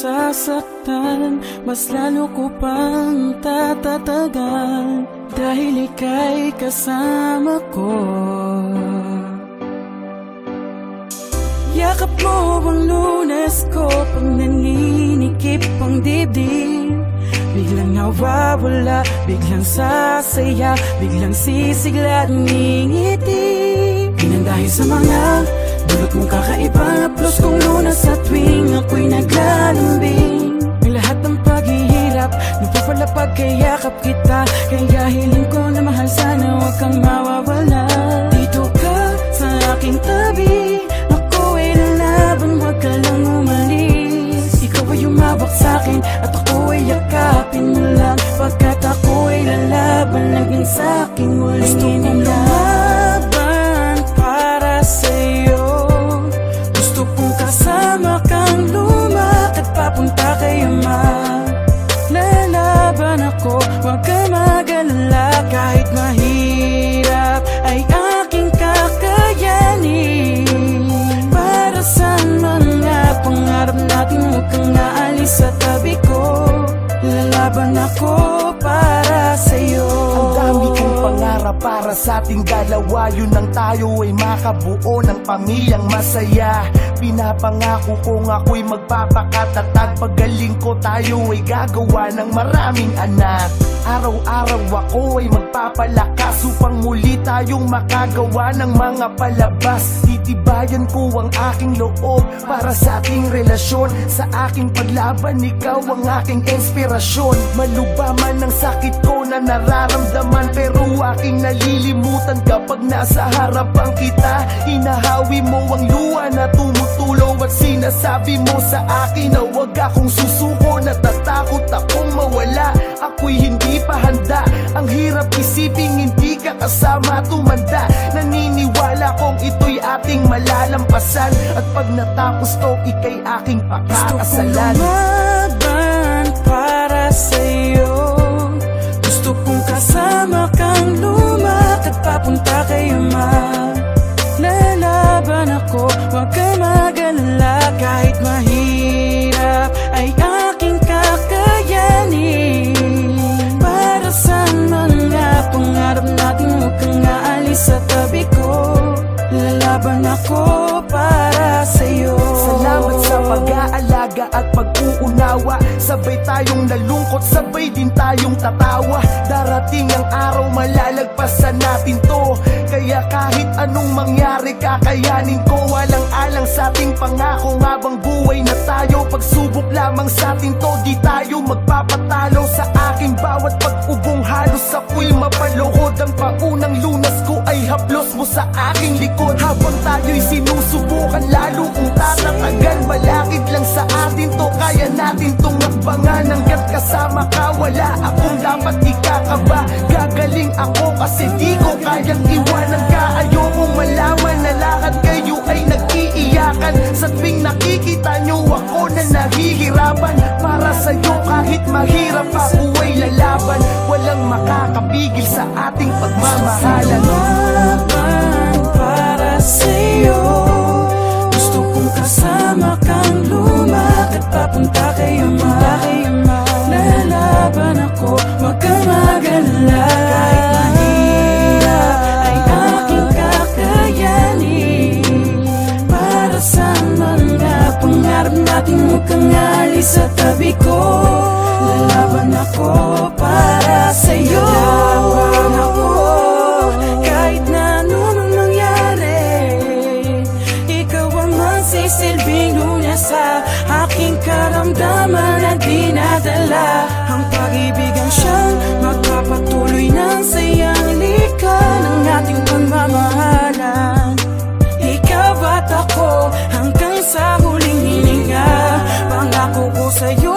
masasaktan, mas lalo ko pang tatatagal, dahil ika'y kasama ko. Yakap mo ang Lunes ko, pag naninikip ang dibdib, biglang nawawala, biglang sasaya, biglang sisigla at ngingiti. Yan dahil sa mga dulot mong kakaiba, plus kong Lunas sa tuwing ako'y naglalambing. Ang lahat ng paghihirap, napapalapag kay yakap kita, kaya hiling ko na mahal, sana huwag kang mawawala. Dito ka sa aking tabi, ako ay lalaban, huwag ka lang umalis. Ikaw ay umabak sa'kin at ako ay yakapin mo lang, pagkat ako ay lalaban, naging sa'kin muling inilang. Gusto kong kasama kang lumakad papunta kay Ama. Lalaban ako, huwag ka mag-alala, kahit mahirap ay aking kakayanin. Para sa mga pangarap natin, huwag kang aalis sa tabi ko. Lalaban ako para sa'yo. Ang dami kong pangarap para sa ating dalawa, yun ang tayo ay makabuo ng pamilyang masaya. Pinapangako kong ako'y magpapakatatag, pagaling ko tayo ay gagawa ng maraming anak. Araw-araw ako ay magpapalakas upang muli tayong makagawa ng mga palabas. Titibayan ko ang aking loob para sa ating relasyon, sa aking paglaban ikaw ang aking inspirasyon. Maluba man ang sakit ko na nararamdaman, pero aking nalilimutan kapag nasa harapan kita. Hinahawi mo ang luha na tumutulo at sinasabi mo sa akin na huwag akong susuko. Natatakot akong mawala, ako'y hindi pa handa. Ang hirap isiping hindi ka kasama tumanda. Naniniwala kong ito'y ating malalampasan, at pag natapos to, ika'y aking pakakasalan. Gusto kong lumaban para sa'yo, gusto kong kasama kang lumakad papunta kay Ama. Lalaban ako, huwag ka mag-alala, kahit mahirap ay aking kakayanin. Para sa mga pangarap natin, huwag kang aalis sa tabi ko. Lalaban ako para sa'yo. Salamat sa pag-aalaga at pag-uunawa, sabay tayong nalungkot, sabay din tayong tatawa. Darating ang araw, malalagpasan natin to, kaya kahit anong mangyari, kakayanin ko. Walang-alang sa ating pangako, habang buhay na tayo. Pagsubok lamang sa atin to, di tayo magpapatalo. Sa aking bawat pag-ubong, halos ako'y mapaluhod. Ang paunang Lunas ko ay haplos mo sa aking likod. Habang tayo'y sinusubukan, lalo kung tatatagan, malakit lang sa atin to, kaya natin tong magbangan. Hanggat kasama ka, wala akong dapat ikakaba. Gagaling ako kasi di ko kayang iwanan ka. Ayokong malaman na lahat kayo ay nag-iiyakan sa tuwing nakikita nyo ako na nahihirapan. Para sa'yo kahit mahirap ako ay lalaban, walang makakapigil sa ating pagmamahalan. Lumaban para sa'yo, gusto kong kasama kang lumakad papunta kay Ama. Lalaban ako, huwag ka mag-alala, kahit mahirap ay aking kakayanin. Para sa mga pangarap natin, huwag kang aalis sa tabi ko. Lalaban ako para sa'yo. Lalaban ako kahit na anong mangyari. Ikaw ang magsisilbing Lunas sa aking karamdaman na dinadala. Ang pag-ibig ang siyang magpapatuloy ng sayang likan ng ating pagmamahalan. Ikaw at ako hanggang sa huling hininga. Pangako ko sa'yo